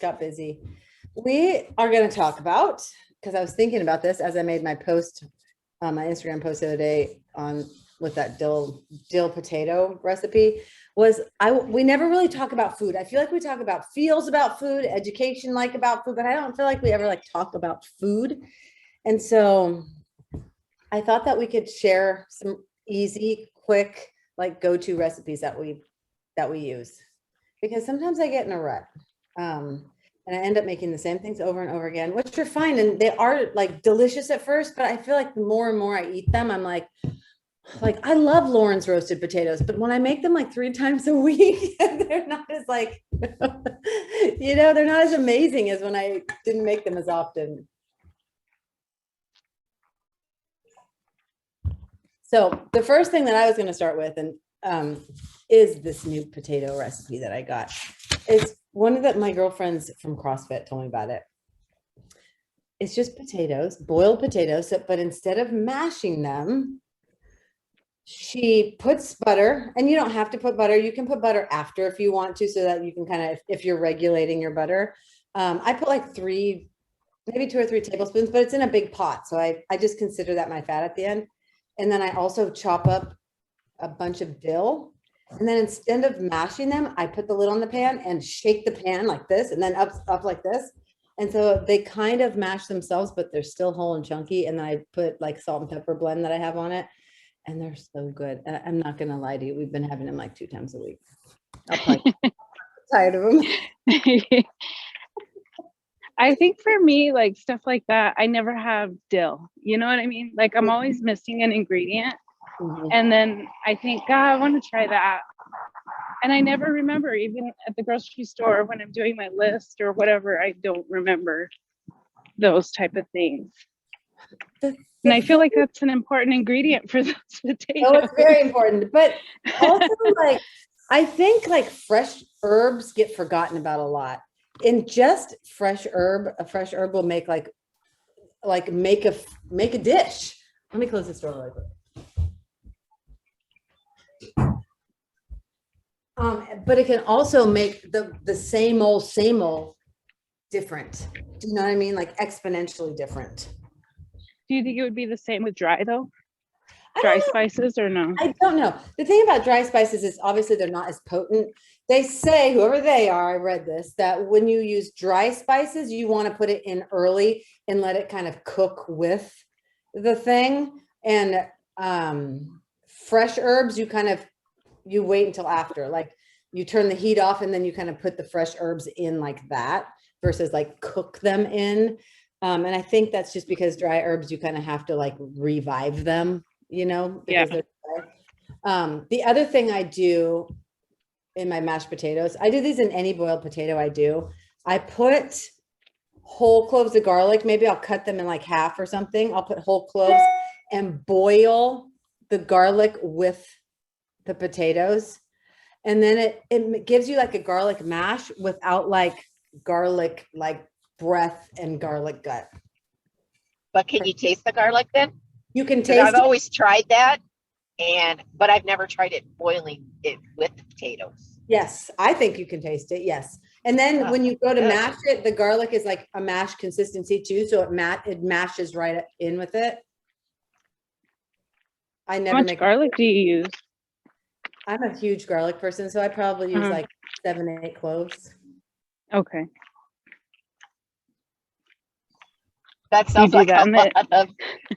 got busy. We are going to talk about, because I was thinking about this as I made my post, my Instagram post the other day on with that dill potato recipe, was we never really talk about food. I feel like we talk about feels about food, education like about food, but I don't feel like we ever like talk about food. And so I thought that we could share some easy, quick, like go-to recipes that we use, because sometimes I get in a rut. And I end up making the same things over and over again, which are fine. And they are like delicious at first, but I feel like the more and more I eat them, I'm like I love Lauren's roasted potatoes, but when I make them like 3 times a week, they're not as like, they're not as amazing as when I didn't make them as often. So the first thing that I was going to start with, and is this new potato recipe that I got. It's one of my girlfriends from CrossFit told me about it. It's just potatoes, boiled potatoes, but instead of mashing them, she puts butter, and you don't have to put butter. You can put butter after if you want to, so that you can kind of, if you're regulating your butter. I put like maybe 2 or 3 tablespoons, but it's in a big pot. So I just consider that my fat at the end. And then I also chop up a bunch of dill. And then instead of mashing them, I put the lid on the pan and shake the pan like this, and then up like this. And so they kind of mash themselves, but they're still whole and chunky. And then I put like salt and pepper blend that I have on it. And they're so good. I'm not going to lie to you. We've been having them like 2 times a week. I'm tired of them. I think for me, like stuff like that, I never have dill. You know what I mean? Like I'm always missing an ingredient. Mm-hmm. And then I think, God, I want to try that. And I never remember, even at the grocery store when I'm doing my list or whatever, I don't remember those type of things. And I feel like that's an important ingredient for those potatoes. Oh, it's very important. But also, like, I think like fresh herbs get forgotten about a lot. And just a fresh herb will make make a dish. Let me close this door really quick. But it can also make the same old different. Do you know what I mean? Like exponentially different. Do you think it would be the same with dry though? Dry spices or no? I don't know. The thing about dry spices is obviously they're not as potent. They say, whoever they are, I read this, that when you use dry spices, you want to put it in early and let it kind of cook with the thing. And fresh herbs, you wait until after, like you turn the heat off and then you kind of put the fresh herbs in like that versus like cook them in. And I think that's just because dry herbs, you kind of have to like revive them, because they're dry. The other thing I do in my mashed potatoes, I do these in any boiled potato I do. I put whole cloves of garlic. Maybe I'll cut them in like half or something. I'll put whole cloves and boil the garlic with the potatoes. And then it gives you like a garlic mash without like garlic, like breath and garlic gut. But can you taste the garlic then? You can taste I've always tried that, but I've never tried it boiling it with the potatoes. Yes, I think you can taste it. Yes. And then when you go to mash it, the garlic is like a mash consistency too. So it mashes right in with it. How much garlic do you use? I'm a huge garlic person, so I probably use like 7, 8 cloves. Okay. That sounds like a lot of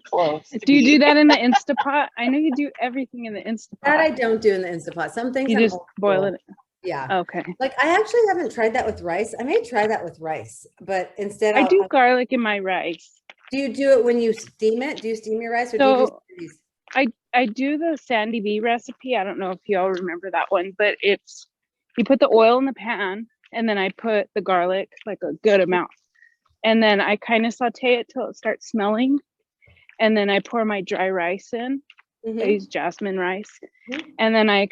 cloves. Do you do that in the Instapot? I know you do everything in the Instapot. That I don't do in the Instapot. Some things you just boil it. Yeah. Okay. Like I actually haven't tried that with rice. I may try that with rice, but instead I do garlic in my rice. Do you do it when you steam it? Do you steam your rice or do you just I do the Sandy B recipe. I don't know if you all remember that one, but it's you put the oil in the pan and then I put the garlic, like a good amount. And then I kind of saute it till it starts smelling. And then I pour my dry rice in. Mm-hmm. I use jasmine rice. Mm-hmm. And then I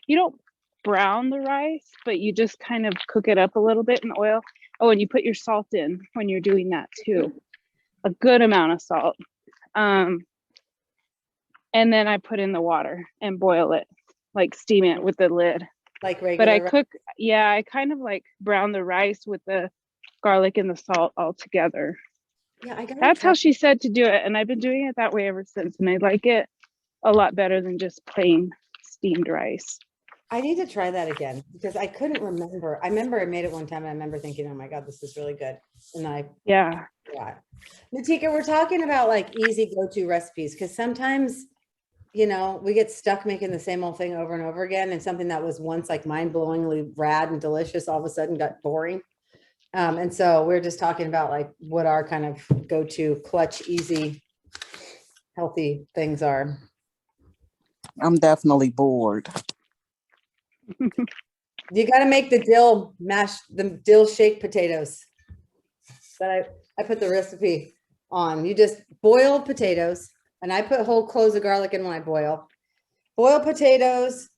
you don't brown the rice, but you just kind of cook it up a little bit in oil. Oh, and you put your salt in when you're doing that too. A good amount of salt. And then I put in the water and boil it, like steam it with the lid. Like But I regular rice? cook, yeah, I kind of like brown the rice with the garlic and the salt all together. Yeah, I gotta That's try. how she said to do it, and I've been doing it that way ever since, and I like it a lot better than just plain steamed rice. I need to try that again because I couldn't remember. I remember I made it one time and I remember thinking, oh my God, this is really good. And I Yeah. forgot. Natika, we're talking about like easy go-to recipes because sometimes, you know, we get stuck making the same old thing over and over again. And something that was once like mind-blowingly rad and delicious all of a sudden got boring. And so we're just talking about like what our kind of go-to clutch, easy, healthy things are. I'm definitely bored. You got to make the dill shake potatoes. That I put the recipe on. You just boil potatoes, and I put whole cloves of garlic in when I boil. Boil potatoes,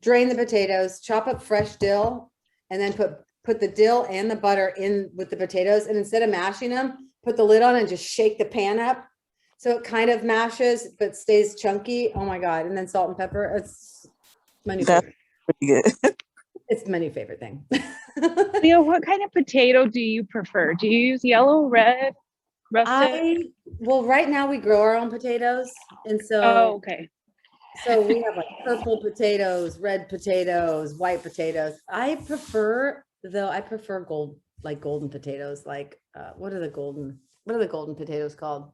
drain the potatoes, chop up fresh dill, and then put the dill and the butter in with the potatoes. And instead of mashing them, put the lid on and just shake the pan up. So it kind of mashes, but stays chunky. Oh my God. And then salt and pepper. It's my new That's favorite. pretty good. It's my new favorite thing. Leo, what kind of potato do you prefer? Do you use yellow, red, russet? Well, right now we grow our own potatoes. And Oh, so, okay. so we have like purple potatoes, red potatoes, white potatoes. I prefer like golden potatoes. Like, what are the golden potatoes called?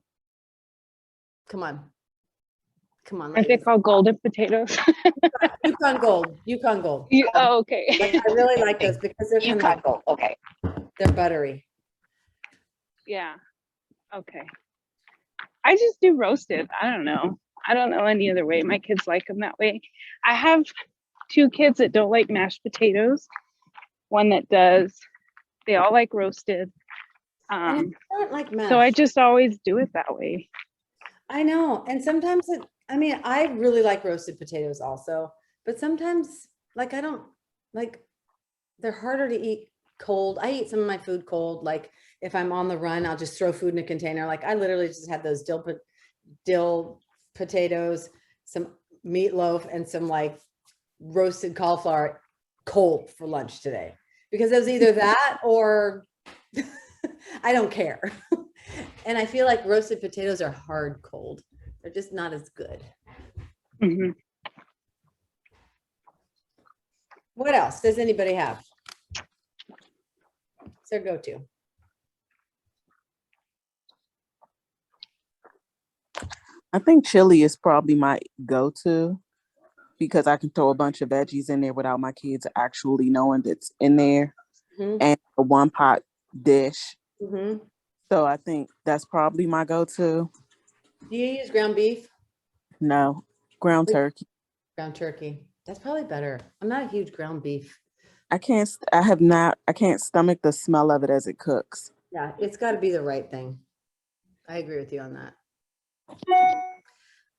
Come on. Come on, Aren't they ladies. called golden potatoes? Yukon Gold. Oh, okay. I really like those because they're kind Yukon of, Gold. Okay. they're buttery. Yeah. Okay. I just do roasted. I don't know. I don't know any other way. My kids like them that way. I have two kids that don't like mashed potatoes. One that does. They all like roasted. And I don't like So I mashed. just always do it that way. I know. And sometimes I really like roasted potatoes also, but sometimes like I don't like they're harder to eat cold. I eat some of my food cold. Like if I'm on the run, I'll just throw food in a container. Like I literally just had those dill potatoes, some meatloaf, and some like roasted cauliflower cold for lunch today because it was either that or I don't care. And I feel like roasted potatoes are hard cold. They're just not as good. Mhm. What else does anybody have? It's their go-to. I think chili is probably my go-to because I can throw a bunch of veggies in there without my kids actually knowing that's in there, Mhm. and a one pot dish. Mhm. So I think that's probably my go-to. Do you use ground beef? No, ground turkey. Ground turkey. That's probably better. I'm not a huge ground beef. I can't stomach the smell of it as it cooks. Yeah, it's got to be the right thing. I agree with you on that.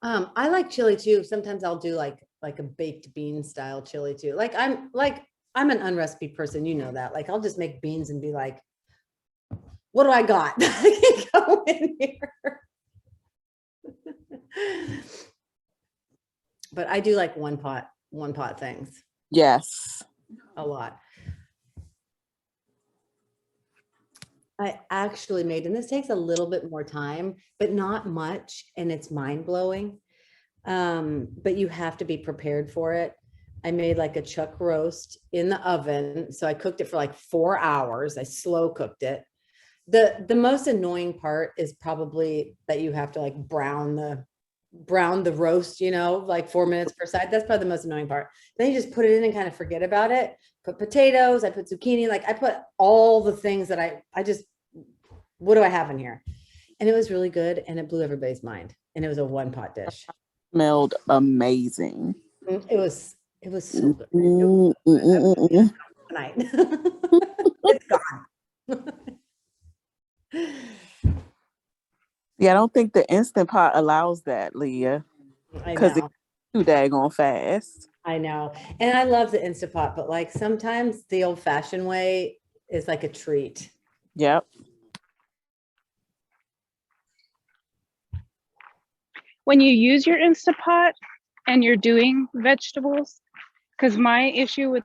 I like chili too. Sometimes I'll do like a baked bean style chili too. I'm an unrecipe person, you know that. Like I'll just make beans and be like, what do I got? I can go in here. But I do like one pot things Yes. a lot. I actually made, and this takes a little bit more time, but not much, and it's mind blowing. But you have to be prepared for it. I made like a chuck roast in the oven. So I cooked it for like 4 hours. I slow cooked it. The most annoying part is probably that you have to like brown the roast, you know, like 4 minutes per side. That's probably the most annoying part. Then you just put it in and kind of forget about it. Put potatoes, I put zucchini, like I put all the things that I just, what do I have in here? And it was really good and it blew everybody's mind. And it was a one pot dish. Smelled amazing. It was so good. Tonight. It's gone. Yeah, I don't think the Instant Pot allows that, Leah, I because it's know. too daggone fast. I know. And I love the Instapot, but like sometimes the old fashioned way is like a treat. Yep. When you use your Instapot and you're doing vegetables, because my issue with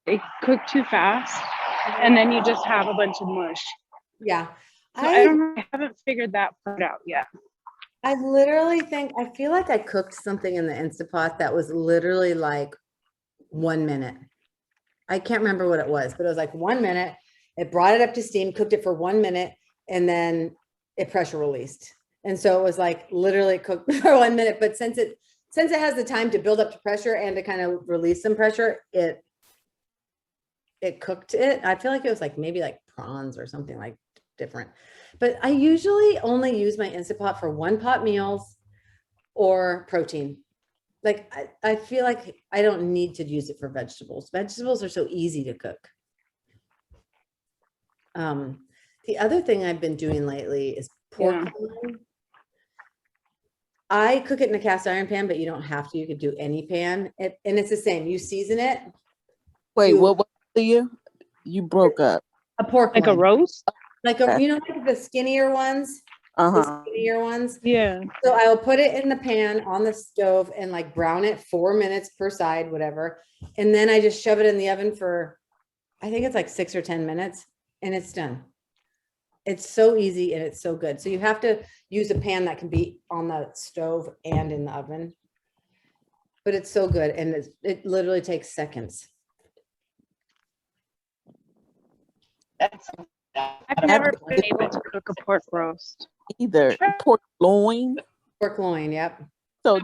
it cooked too fast, and then you just have a bunch of mush. Yeah. So I don't know. I haven't figured that part out yet. I literally think, I feel like I cooked something in the Instapot that was literally like 1 minute. I can't remember what it was, but it was like 1 minute. It brought it up to steam, cooked it for 1 minute, and then it pressure released. And so it was like literally cooked for 1 minute. But since it has the time to build up to pressure and to kind of release some pressure, it cooked it. I feel like it was like maybe like prawns or something like different. But I usually only use my Instapot for one pot meals or protein. Like I feel like I don't need to use it for vegetables. Vegetables are so easy to cook. The other thing I've been doing lately is pork loin. I cook it in a cast iron pan, but you don't have to. You could do any pan. And it's the same. You season it. Wait, what you broke up? A pork Like loin. a roast? Like like the skinnier ones. The skinnier ones. Yeah. So I will put it in the pan on the stove and like brown it 4 minutes per side, whatever. And then I just shove it in the oven for, I think it's like 6 or 10 minutes, and it's done. It's so easy and it's so good. So you have to use a pan that can be on the stove and in the oven. But it's so good, and it literally takes seconds. I've never been able to cook a pork roast. Either pork loin. Pork loin, yep. So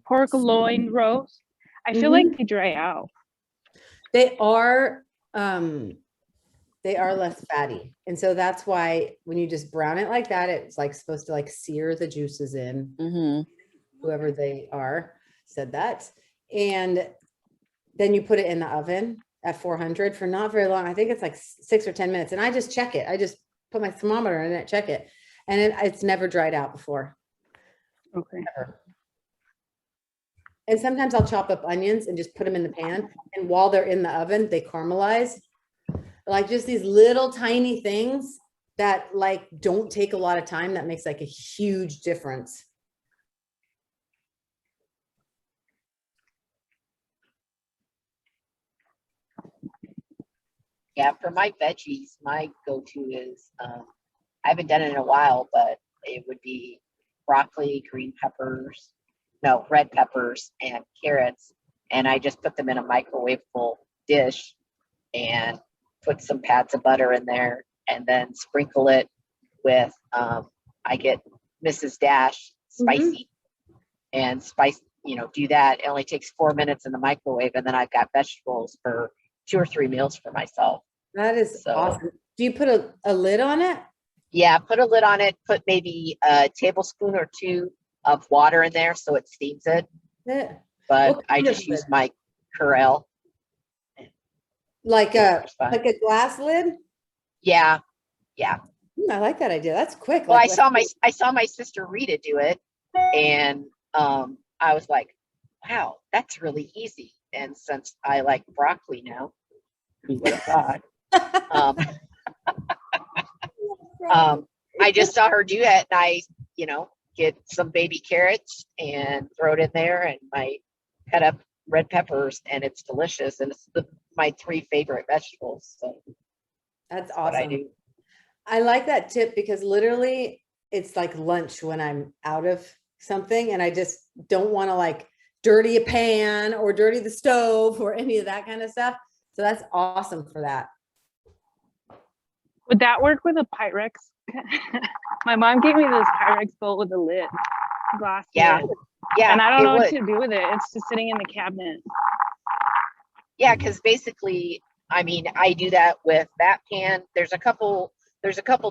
pork loin roast. I feel like they dry out. They are less fatty. And so that's why when you just brown it like that, it's like supposed to like sear the juices in. Whoever they are said that. And then you put it in the oven at 400 for not very long. I think it's like 6 or 10 minutes. And I just check it. I just put my thermometer in it, check it. And it's never dried out before. Okay. Never. And sometimes I'll chop up onions and just put them in the pan. And while they're in the oven, they caramelize. Like just these little tiny things that like don't take a lot of time. That makes like a huge difference. Yeah, for my veggies, my go-to is, I haven't done it in a while, but it would be broccoli, red peppers and carrots. And I just put them in a microwavable dish and put some pads of butter in there and then sprinkle it with, I get Mrs. Dash spicy and spice, do that. It only takes 4 minutes in the microwave, and then I've got vegetables for 2 or 3 meals for myself. That is awesome. Do you put a lid on it? Yeah, put a lid on it. Put maybe a tablespoon or 2 of water in there so it steams it. Yeah. But I just use my Corel. Like a glass lid? Yeah. I like that idea. That's quick. Well, I saw my sister Rita do it, and I was like, wow, that's really easy. And since I like broccoli now, who would have thought? I just saw her do it, and I, get some baby carrots and throw it in there, and my cut up red peppers, and it's delicious. And it's my 3 favorite vegetables. So that's awesome. What I do. I like that tip because literally it's like lunch when I'm out of something, and I just don't want to like dirty a pan or dirty the stove or any of that kind of stuff. So that's awesome for that. Would that work with a Pyrex? My mom gave me this Pyrex bowl with a lid, glass lid. Yeah. And I don't know what to do with it. It's just sitting in the cabinet. Yeah, because basically, I mean, I do that with that pan. There's a couple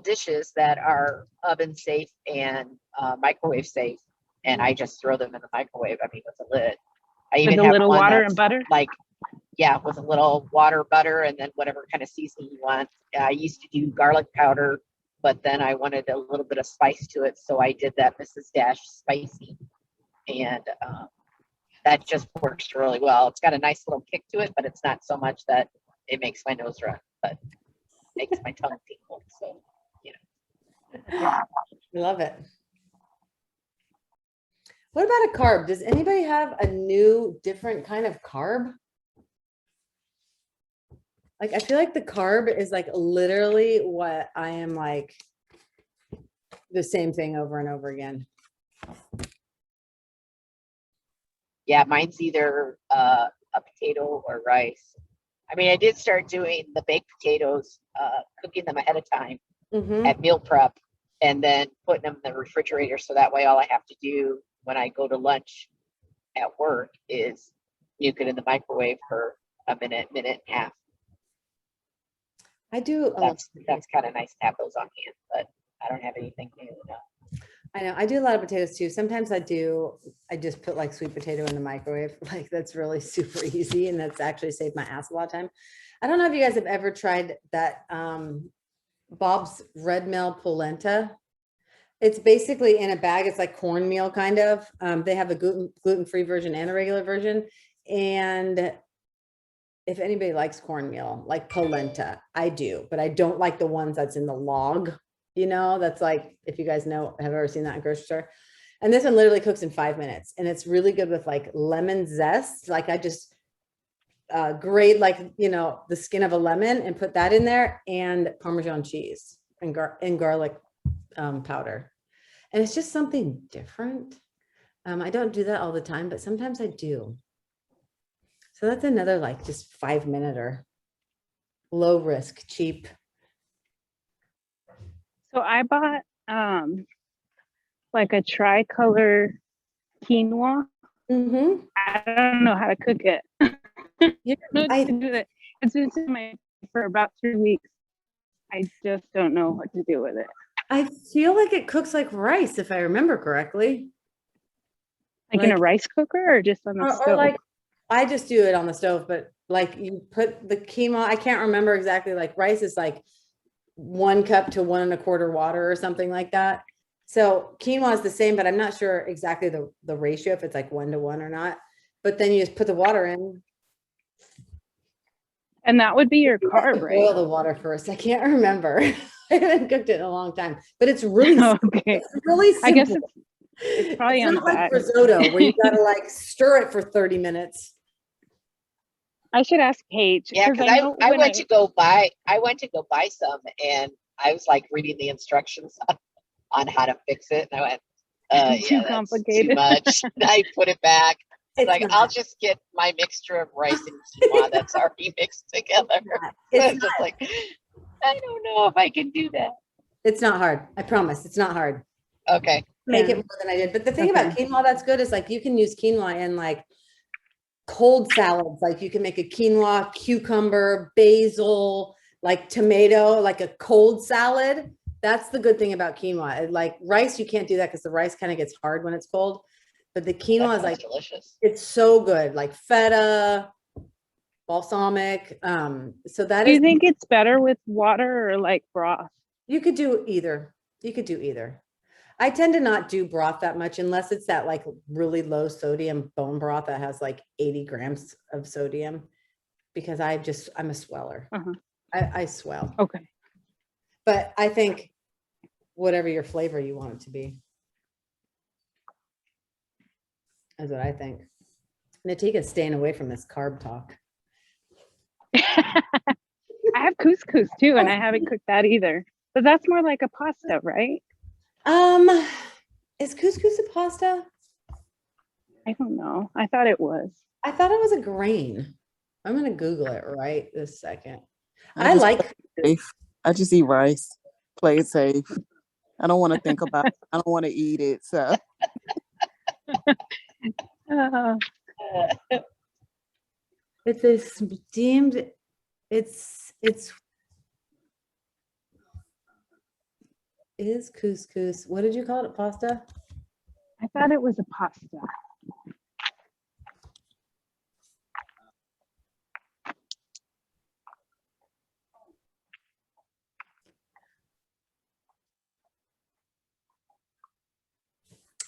dishes that are oven safe and microwave safe, and I just throw them in the microwave. I mean, with a lid. I even with a little water and butter. With a little water, butter, and then whatever kind of seasoning you want. I used to do garlic powder, but then I wanted a little bit of spice to it, so I did that Mrs. Dash spicy, and that just works really well. It's got a nice little kick to it, but it's not so much that it makes my nose run, but it makes my tongue tingle. So, I love it. What about a carb? Does anybody have a new, different kind of carb? Like, I feel like the carb is like literally what I am like the same thing over and over again. Yeah, mine's either a potato or rice. I mean, I did start doing the baked potatoes, cooking them ahead of time Mhm. at meal prep, and then putting them in the refrigerator. So that way, all I have to do when I go to lunch at work is nuke it in the microwave for a minute, minute and a half. I do. That's kind of nice to have those on hand, but I don't have anything new. No. I know. I do a lot of potatoes too. Sometimes I just put like sweet potato in the microwave. Like that's really super easy. And that's actually saved my ass a lot of time. I don't know if you guys have ever tried that Bob's Red Mill polenta. It's basically in a bag. It's like cornmeal kind of. They have a gluten-free version and a regular version. And if anybody likes cornmeal, like polenta, I do, but I don't like the ones that's in the log. That's like, if you guys know, have ever seen that in grocery store. And this one literally cooks in 5 minutes, and it's really good with like lemon zest. Like I just grate like, the skin of a lemon and put that in there, and Parmesan cheese and garlic powder. And it's just something different. I don't do that all the time, but sometimes I do. So that's another like just 5-minute or low risk, cheap. So I bought like a tricolor quinoa. Mm-hmm. I don't know how to cook it. Yeah, It's been sitting in my for about 3 weeks. I just don't know what to do with it. I feel like it cooks like rice, if I remember correctly. Like in a rice cooker or just on the stove? Or like, I just do it on the stove, but like you put the quinoa, I can't remember exactly, like rice is like 1 cup to 1 1/4 water or something like that. So quinoa is the same, but I'm not sure exactly the ratio, if it's like 1 to 1 or not. But then you just put the water in. And that would be your carb, right? Boil the water first. I can't remember. I haven't cooked it in a long time, but it's really Okay. It's really simple. I guess it's probably it's on not the like back. risotto where you gotta like stir it for 30 minutes. I should ask Paige. Yeah, because I went to go buy some, and I was like reading the instructions on how to fix it, and I went, yeah, that's too much. I put it back. I'll just get my mixture of rice and quinoa that's already mixed together. It's just like, I don't know if I can do that. It's not hard. I promise. It's not hard. Okay. Make it more than I did. But the thing about quinoa that's good is like you can use quinoa in like cold salads. Like you can make a quinoa, cucumber, basil, like tomato, like a cold salad. That's the good thing about quinoa. Like rice, you can't do that because the rice kind of gets hard when it's cold. But the quinoa is like delicious. It's so good, like feta, balsamic. So that do you think it's better with water or like broth? You could do either. I tend to not do broth that much unless it's that like really low sodium bone broth that has like 80 grams of sodium, because I'm a sweller. I swell. Okay. But I think whatever your flavor you want it to be is what I think. Natika's staying away from this carb talk. I have couscous too, and I haven't cooked that either. But that's more like a pasta, right? Is couscous a pasta? I don't know. I thought it was. I thought it was a grain. I'm gonna Google it right this second. I just eat rice. Play it safe. I don't want to think about it. I don't want to eat it. So it's a steamed, it's is couscous. What did you call it? Pasta? I thought it was a pasta.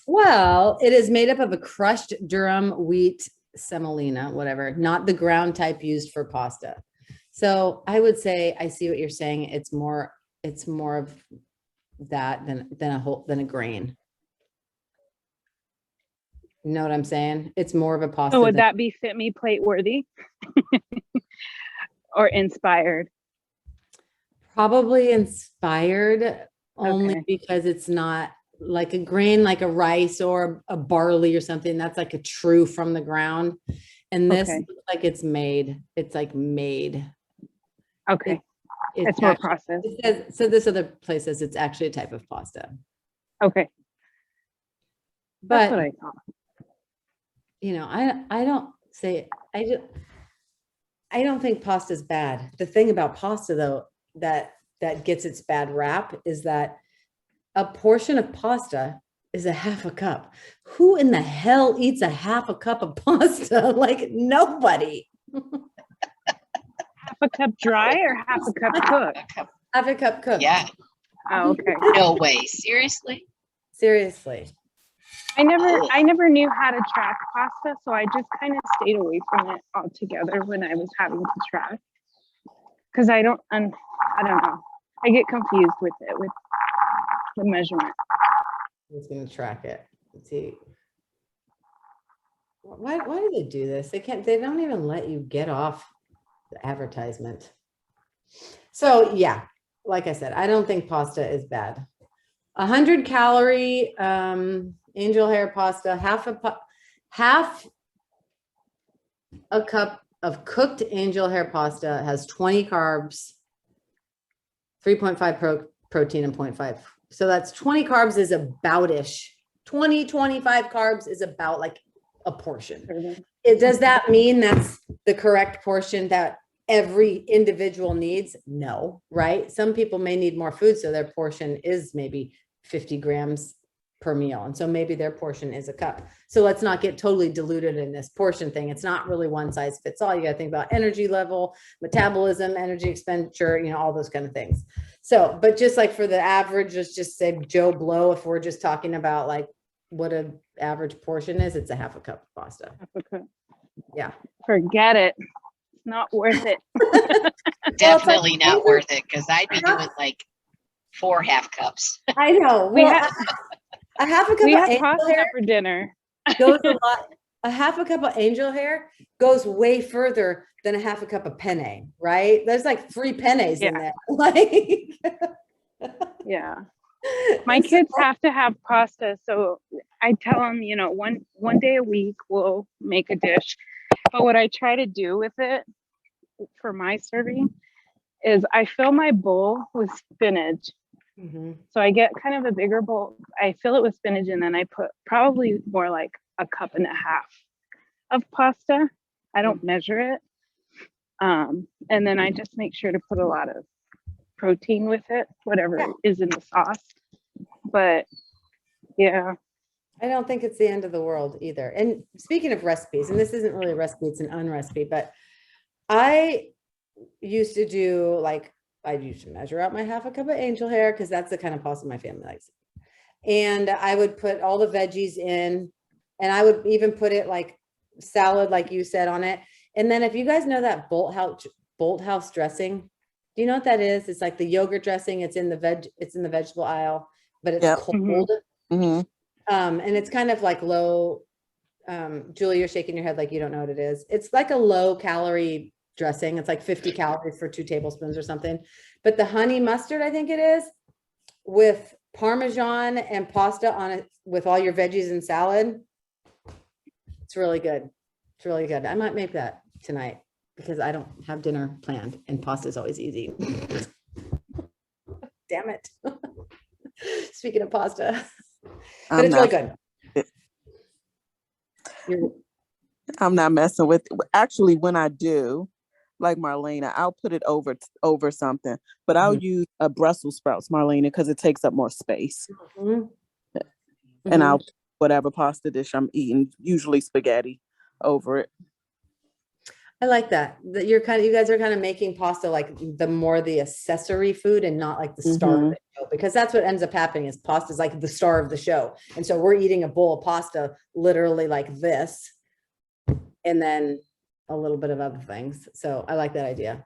Well, it is made up of a crushed durum wheat semolina, whatever, not the ground type used for pasta. So I would say I see what you're saying. It's more of that than a grain. You know what I'm saying? It's more of a pasta. So would that be Fitme plate worthy? or inspired? Probably inspired only Okay. because it's not like a grain, like a rice or a barley or something. That's like a true from the ground. And this Okay. looks like it's made. It's like made. Okay. It's It's more actually, processed. it says, so this other place says it's actually a type of pasta. Okay. That's But what I thought. you know, I don't say I don't think pasta's bad. The thing about pasta though that gets its bad rap is that a portion of pasta is a half a cup. Who in the hell eats a half a cup of pasta? Like nobody. Half a cup dry or half a cup cooked? A cup- Half a cup cooked. Yeah, Oh, okay. no way. Seriously? Seriously. I never knew how to track pasta, so I just kind of stayed away from it altogether when I was having to track. Because I don't know. I get confused with it, with the measurement. I'm just gonna track it. Let's see. Why do they do this? They don't even let you get off the advertisement. So yeah, like I said, I don't think pasta is bad. 100 calorie angel hair pasta, half a cup of cooked angel hair pasta has 20 carbs, 3.5 protein and 0.5. So that's 20 carbs is about-ish. 25 carbs is about like a portion. Does that mean that's the correct portion that every individual needs? No, right? Some people may need more food, so their portion is maybe 50 grams per meal. And so maybe their portion is a cup. So let's not get totally diluted in this portion thing. It's not really one size fits all. You got to think about energy level, metabolism, energy expenditure, you know, all those kind of things. So, but just like for the average, let's just say Joe Blow, if we're just talking about like what an average portion is, it's a half a cup of pasta. Half a cup. Yeah. Forget it. It's not worth it. Definitely not worth it because I'd be doing like 4 half cups. I know. We Well, had- a half a cup We of had angel pasta hair for dinner. goes a lot. A half a cup of angel hair goes way further than a half a cup of penne, right? There's like 3 pennies in there. Like, Yeah. My kids have to have pasta, so I tell them, you know, one day a week we'll make a dish. But what I try to do with it for my serving is I fill my bowl with spinach. Mhm. So I get kind of a bigger bowl. I fill it with spinach and then I put probably more like a cup and a half of pasta. I don't measure it. And then I just make sure to put a lot of protein with it, whatever is in the sauce. But yeah. I don't think it's the end of the world either. And speaking of recipes, and this isn't really a recipe, it's an unrecipe, but I used to do like, I used to measure out my half a cup of angel hair because that's the kind of pasta my family likes. And I would put all the veggies in, and I would even put it like salad, like you said, on it. And then if you guys know that Bolt House dressing, do you know what that is? It's like the yogurt dressing. It's in the vegetable aisle, but it's cold. Mm-hmm. And it's kind of like low. Julie, you're shaking your head like you don't know what it is. It's like a low calorie dressing. It's like 50 calories for 2 tablespoons or something. But the honey mustard, I think it is, with Parmesan and pasta on it with all your veggies and salad. It's really good. It's really good. I might make that tonight because I don't have dinner planned and pasta is always easy. Damn it. Speaking of pasta, but it's really good. I'm not messing with it. Actually, when I do, like Marlena, I'll put it over something, but I'll use a Brussels sprouts, Marlena, because it takes up more space. And I'll put whatever pasta dish I'm eating, usually spaghetti, over it. I like that. That you guys are kind of making pasta like the accessory food and not like the star of the show, because that's what ends up happening is pasta is like the star of the show. And so we're eating a bowl of pasta literally like this, and then a little bit of other things. So I like that idea.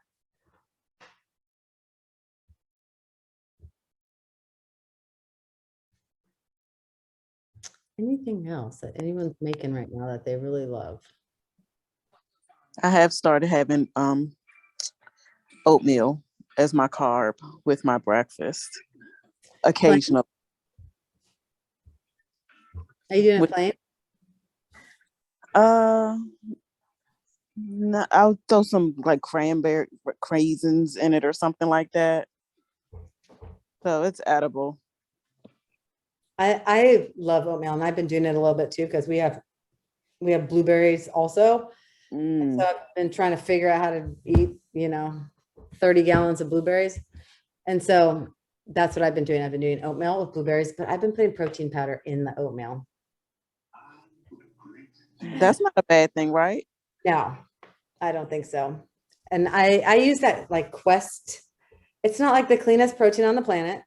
Anything else that anyone's making right now that they really love? I have started having oatmeal as my carb with my breakfast. Occasionally. Are you doing With- it plain? No, I'll throw some like cranberry craisins in it or something like that. So it's edible. I love oatmeal, and I've been doing it a little bit too because we have blueberries also. Mm. So I've been trying to figure out how to eat, 30 gallons of blueberries. And so that's what I've been doing. I've been doing oatmeal with blueberries, but I've been putting protein powder in the oatmeal. That's not a bad thing, right? No, I don't think so. And I use that like Quest. It's not like the cleanest protein on the planet,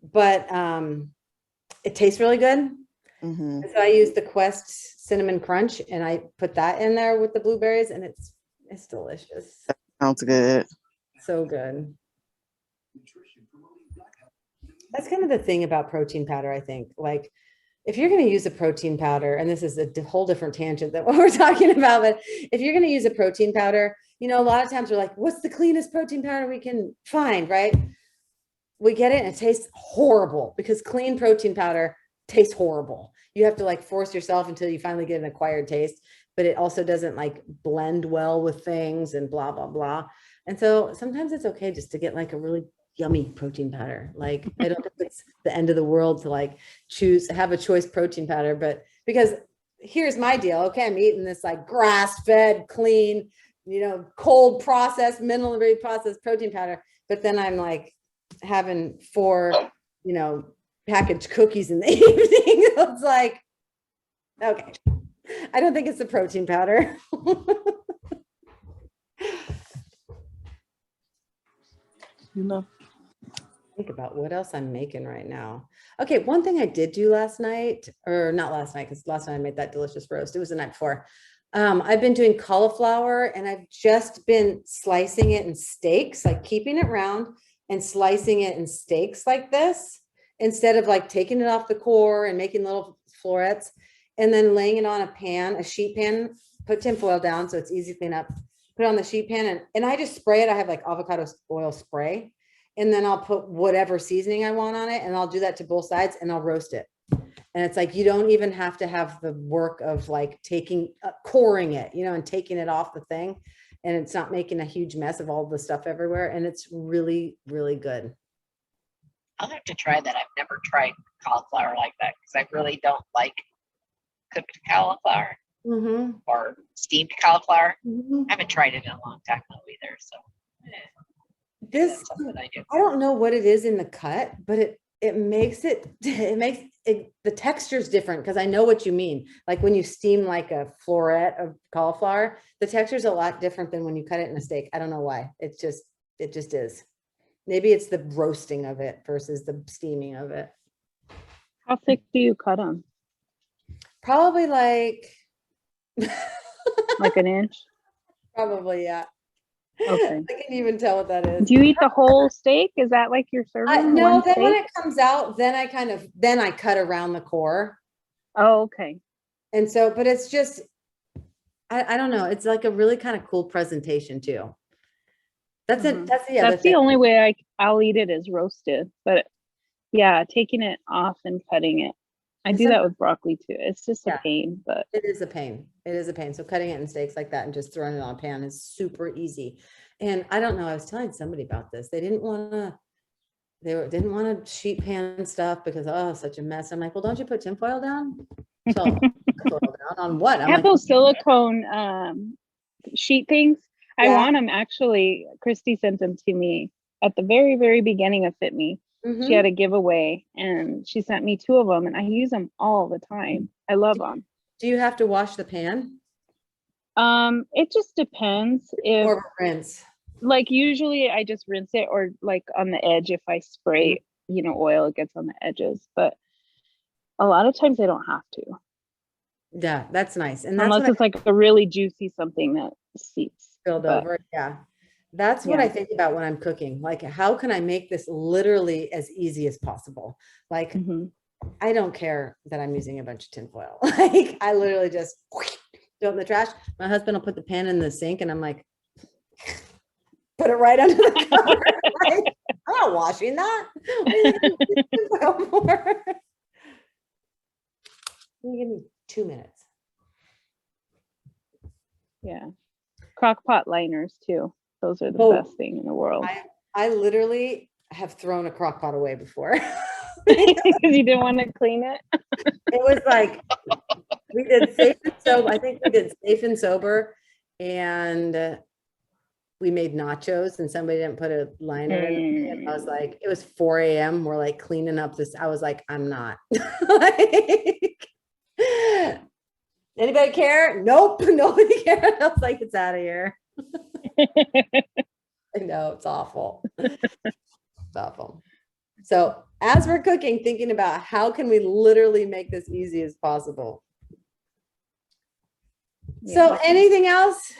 but it tastes really good. Mm-hmm. So I use the Quest cinnamon crunch, and I put that in there with the blueberries, and it's delicious. Sounds good. So good. That's kind of the thing about protein powder, I think. Like, if you're going to use a protein powder, and this is a whole different tangent than what we're talking about, but if you're going to use a protein powder, a lot of times we're like, what's the cleanest protein powder we can find, right? We get it and it tastes horrible because clean protein powder tastes horrible. You have to like force yourself until you finally get an acquired taste, but it also doesn't like blend well with things and blah, blah, blah. And so sometimes it's okay just to get like a really yummy protein powder. Like, I don't think it's the end of the world to like have a choice protein powder, but because here's my deal. Okay, I'm eating this like grass-fed, clean, cold processed, minimally processed protein powder, but then I'm like having 4, packaged cookies in the evening. It's like, okay, I don't think it's the protein powder. Think about what else I'm making right now. Okay, one thing I did do last night, or not last night, because last night I made that delicious roast. It was the night before. I've been doing cauliflower, and I've just been slicing it in steaks, like keeping it round and slicing it in steaks like this, instead of like taking it off the core and making little florets, and then laying it on a sheet pan, put tinfoil down so it's easy to clean up, put it on the sheet pan, and I just spray it. I have like avocado oil spray. And then I'll put whatever seasoning I want on it, and I'll do that to both sides, and I'll roast it. And it's like, you don't even have to have the work of like coring it, and taking it off the thing. And it's not making a huge mess of all the stuff everywhere. And it's really, really good. I'll have to try that. I've never tried cauliflower like that because I really don't like cooked cauliflower or steamed cauliflower. I haven't tried it in a long time though either. So I don't know what it is in the cut, but it makes the texture's different, because I know what you mean. Like when you steam like a floret of cauliflower, the texture's a lot different than when you cut it in a steak. I don't know why. It just is. Maybe it's the roasting of it versus the steaming of it. How thick do you cut them? Probably like like an inch. Probably, yeah. Okay. I can even tell what that is. Do you eat the whole steak? Is that like your serving? No, then when it comes out, then I cut around the core. Oh, okay. And so, but it's just, I don't know. It's like a really kind of cool presentation too. That's it. That's the only way I'll eat it is roasted. But yeah, taking it off and cutting it. I do that with broccoli too. It's just a pain, but it is a pain. It is a pain. So cutting it in steaks like that and just throwing it on a pan is super easy. And I don't know, I was telling somebody about this. They didn't want to sheet pan stuff because, oh, such a mess. I'm like, well, don't you put tinfoil down? So tinfoil down on what? I have those silicone sheet things. I want them actually. Christy sent them to me at the very, very beginning of Fitme. She had a giveaway and she sent me 2 of them, and I use them all the time. I love them. Do you have to wash the pan? It just depends. Or rinse. Like usually I just rinse it, or like on the edge if I spray, oil, it gets on the edges. But a lot of times I don't have to. Yeah, that's nice. And that's unless it's like a really juicy something that seeps spilled over. Yeah. That's what I think about when I'm cooking. Like, how can I make this literally as easy as possible? Like, I don't care that I'm using a bunch of tinfoil. Like, I literally just throw it in the trash. My husband will put the pan in the sink, and I'm like, put it right under the cover. Like, I'm not washing that. You give me 2 minutes. Yeah. Crock pot liners too. Those are the Oh, best thing in the world. I literally have thrown a crock pot away before. Because you didn't want to clean it. It was like, we did safe and sober. I think we did safe and sober, and we made nachos and somebody didn't put a liner in it. I was like, it was 4 a.m. We're like cleaning up this. I was like, I'm not. Like, anybody care? Nope. Nobody cared. I was like, it's out of here. I know, it's awful. It's awful. So as we're cooking, thinking about how can we literally make this easy as possible. So anything else?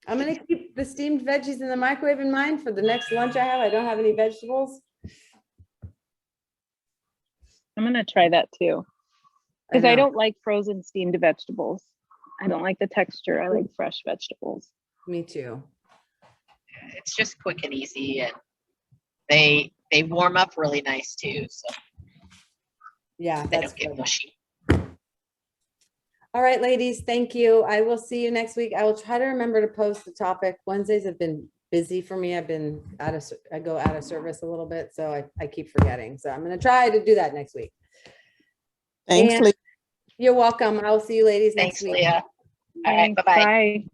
I'm going to keep the steamed veggies in the microwave in mind for the next lunch I have. I don't have any vegetables. I'm going to try that too. Because I don't like frozen steamed vegetables. I don't like the texture. I like fresh vegetables. Me too. It's just quick and easy, and they warm up really nice too. So yeah, they that's don't get good. mushy. All right, ladies, thank you. I will see you next week. I will try to remember to post the topic. Wednesdays have been busy for me. I go out of service a little bit, so I keep forgetting. So I'm going to try to do that next week. Thanks, And Leah. you're welcome. I will see you ladies Thanks, next week. Leah. All right, bye-bye. Bye.